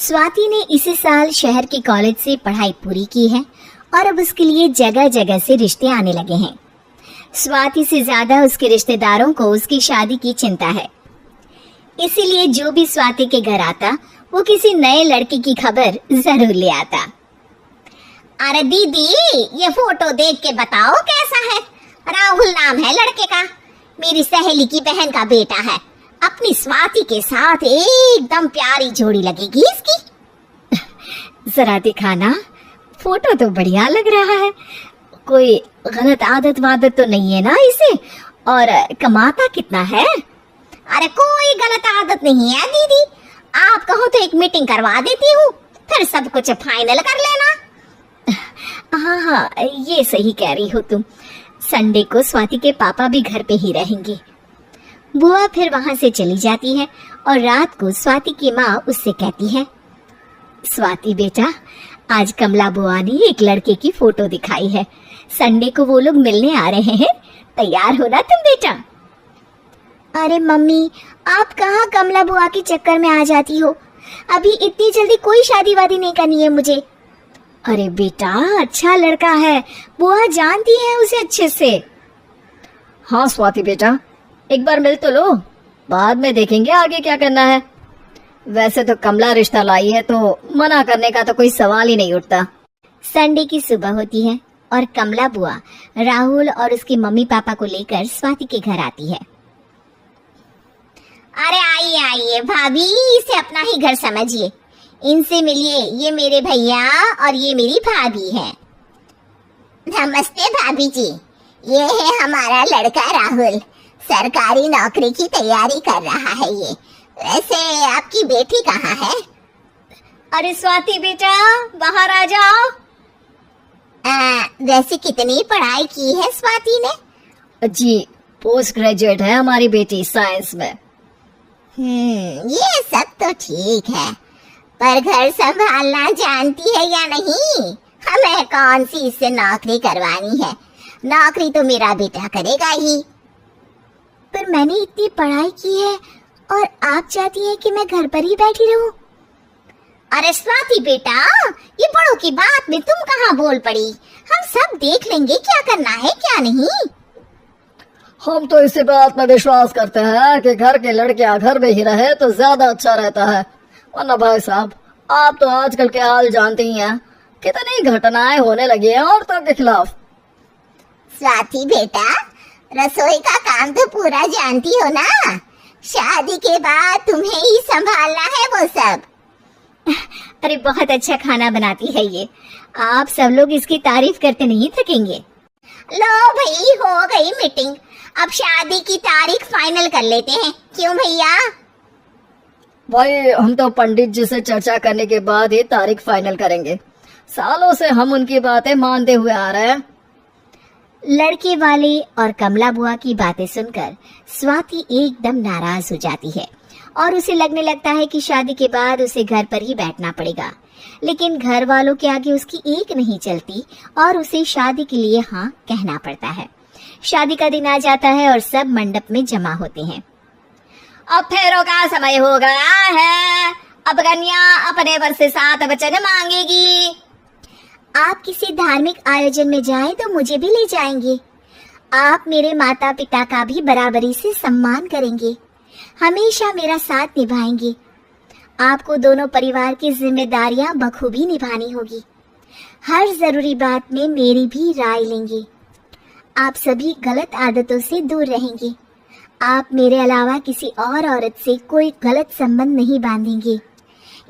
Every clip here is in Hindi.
स्वाति ने इसी साल शहर के कॉलेज से पढ़ाई पूरी की है और अब उसके लिए जगह जगह से रिश्ते आने लगे हैं। स्वाति से ज्यादा उसके रिश्तेदारों को उसकी शादी की चिंता है, इसीलिए जो भी स्वाति के घर आता वो किसी नए लड़के की खबर जरूर ले आता। अरे दीदी, ये फोटो देख के बताओ कैसा है। राहुल नाम है लड़के का, मेरी सहेली की बहन का बेटा है। अपनी स्वाति के साथ एकदम प्यारी जोड़ी लगेगी इसकी। जरा दिखाना, फोटो तो बढ़िया लग रहा है। कोई गलत आदत वादत तो नहीं है ना इसे? और कमाता कितना है? अरे कोई गलत आदत नहीं है दीदी, आप कहो तो एक मीटिंग करवा देती हूँ, फिर सब कुछ फाइनल कर लेना। हाँ, ये सही कह रही हो तुम। संडे को स्वाति के पापा भी घर पे ही रहेंगे। बुआ फिर वहां से चली जाती है और रात को स्वाति की माँ उससे कहती है, स्वाति बेटा, आज कमला बुआ ने एक लड़के की फोटो दिखाई है। संडे को वो लोग मिलने आ रहे हैं, तैयार हो ना तुम बेटा। अरे मम्मी, आप कहाँ कमला बुआ के चक्कर में आ जाती हो? अभी इतनी जल्दी कोई शादी वादी नहीं करनी है मुझे। अरे बेटा, अच्छा लड़का है, बुआ जानती है उसे अच्छे से। हाँ स्वाति बेटा, एक बार मिल तो लो, बाद में देखेंगे आगे क्या करना है। वैसे तो कमला रिश्ता लाई है तो मना करने का तो कोई सवाल ही नहीं उठता। संडे की सुबह होती है और कमला बुआ राहुल और उसके मम्मी पापा को लेकर स्वाति के घर आती है। अरे आइए आइए भाभी, इसे अपना ही घर समझिए, इनसे मिलिए। ये मेरे भैया और ये मेरी भाभी है। नमस्ते भाभी जी, ये है हमारा लड़का राहुल, सरकारी नौकरी की तैयारी कर रहा है ये। वैसे आपकी बेटी कहाँ है? अरे स्वाति बेटा, बाहर आ जाओ। वैसे कितनी पढ़ाई की है स्वाति ने? जी, पोस्ट ग्रेजुएट है हमारी बेटी साइंस में। ये सब तो ठीक है, पर घर संभालना जानती है या नहीं? हमें कौन सी इससे नौकरी करवानी है, नौकरी तो मेरा बेटा करेगा ही। पर मैंने इतनी पढ़ाई की है और आप चाहती हैं कि मैं घर पर ही बैठी रहूं? अरे स्वाति बेटा, ये बड़ों की बात में तुम कहाँ बोल पड़ी? हम सब देख लेंगे क्या करना है क्या नहीं। हम तो इसी बात में विश्वास करते हैं कि घर के लड़कियां घर में ही रहे तो ज्यादा अच्छा रहता है। वरना भाई साहब, आप तो आजकल के हाल जानते ही हैं, कितनी घटनाएं होने लगी हैं औरतों के खिलाफ। स्वाति बेटा, रसोई का काम तो पूरा जानती हो ना? शादी के बाद तुम्हें ही संभालना है वो सब। अरे बहुत अच्छा खाना बनाती है ये, आप सब लोग इसकी तारीफ करते नहीं थकेंगे। लो भाई, हो गई मीटिंग, अब शादी की तारीख फाइनल कर लेते हैं, क्यों भैया? भाई, हम तो पंडित जी से चर्चा करने के बाद ही तारीख फाइनल करेंगे। सालों से हम उनकी बातें मानते हुए आ रहे हैं। लड़के वाले और कमला बुआ की बातें सुनकर स्वाति एकदम नाराज हो जाती है और उसे लगने लगता है कि शादी के बाद उसे घर पर ही बैठना पड़ेगा। लेकिन घर वालों के आगे उसकी एक नहीं चलती और उसे शादी के लिए हाँ कहना पड़ता है। शादी का दिन आ जाता है और सब मंडप में जमा होते हैं। अब फेरों का समय हो गया है, अब कन्या अपने वर से 7 वचन मांगेगी। आप किसी धार्मिक आयोजन में जाएं तो मुझे भी ले जाएंगे। आप मेरे माता पिता का भी बराबरी से सम्मान करेंगे, हमेशा मेरा साथ निभाएंगे। आपको दोनों परिवार की जिम्मेदारियां बखूबी निभानी होगी। हर जरूरी बात में मेरी भी राय लेंगे। आप सभी गलत आदतों से दूर रहेंगे। आप मेरे अलावा किसी और औरत से कोई गलत संबंध नहीं बांधेंगे।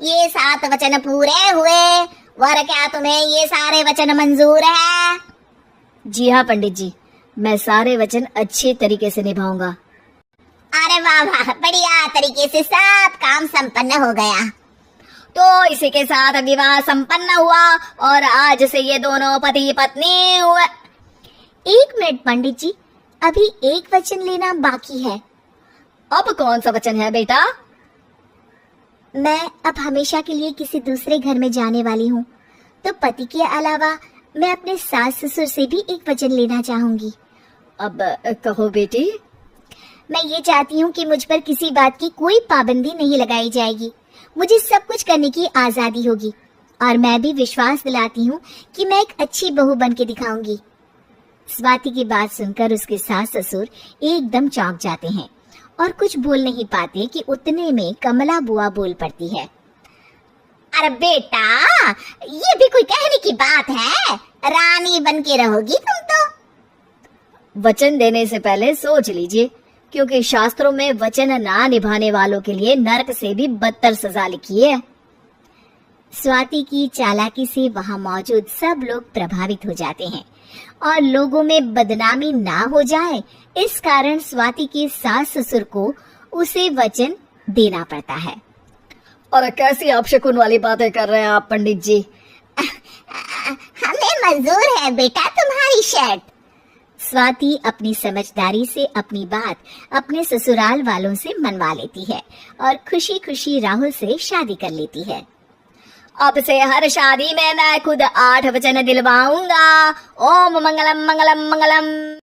ये 7 वचन पूरे हुए, वर क्या तुम्हें ये सारे वचन मंजूर है? जी हाँ पंडित जी, मैं सारे वचन अच्छे तरीके से निभाऊंगा। अरे वाह वाह, बढ़िया तरीके से सब काम संपन्न हो गया। तो इसी के साथ विवाह संपन्न हुआ और आज से ये दोनों पति पत्नी हुए। 1 मिनट पंडित जी, अभी एक वचन लेना बाकी है। अब कौन सा वचन है बेटा? मैं अब हमेशा के लिए किसी दूसरे घर में जाने वाली हूँ, तो पति के अलावा मैं अपने सास ससुर से भी एक वचन लेना चाहूंगी। अब कहो बेटी। मैं ये चाहती हूँ कि मुझ पर किसी बात की कोई पाबंदी नहीं लगाई जाएगी। मुझे सब कुछ करने की आजादी होगी और मैं भी विश्वास दिलाती हूँ कि मैं एक अच्छी बहू बन के दिखाऊंगी। स्वाति की बात सुनकर उसके सास ससुर एकदम चौंक जाते हैं और कुछ बोल नहीं पाते कि उतने में कमला बुआ बोल पड़ती है। अरे बेटा, ये भी कोई कहने की बात है? रानी बन के रहोगी तुम तो। वचन देने से पहले सोच लीजिए, क्योंकि शास्त्रों में वचन ना निभाने वालों के लिए नरक से भी बदतर सजा लिखी है। स्वाति की चालाकी से वहां मौजूद सब लोग प्रभावित हो जाते हैं और लोगों में बदनामी ना हो जाए, इस कारण स्वाति के सास ससुर को उसे वचन देना पड़ता है। और कैसी अपशकुन वाली बातें कर रहे हैं आप पंडित जी? हमें मंजूर है बेटा तुम्हारी शर्त। स्वाति अपनी समझदारी से अपनी बात अपने ससुराल वालों से मनवा लेती है और खुशी खुशी राहुल से शादी कर लेती है। अब से हर शादी में मैं खुद 8 वचन दिलवाऊंगा। ओम मंगलम मंगलम मंगलम।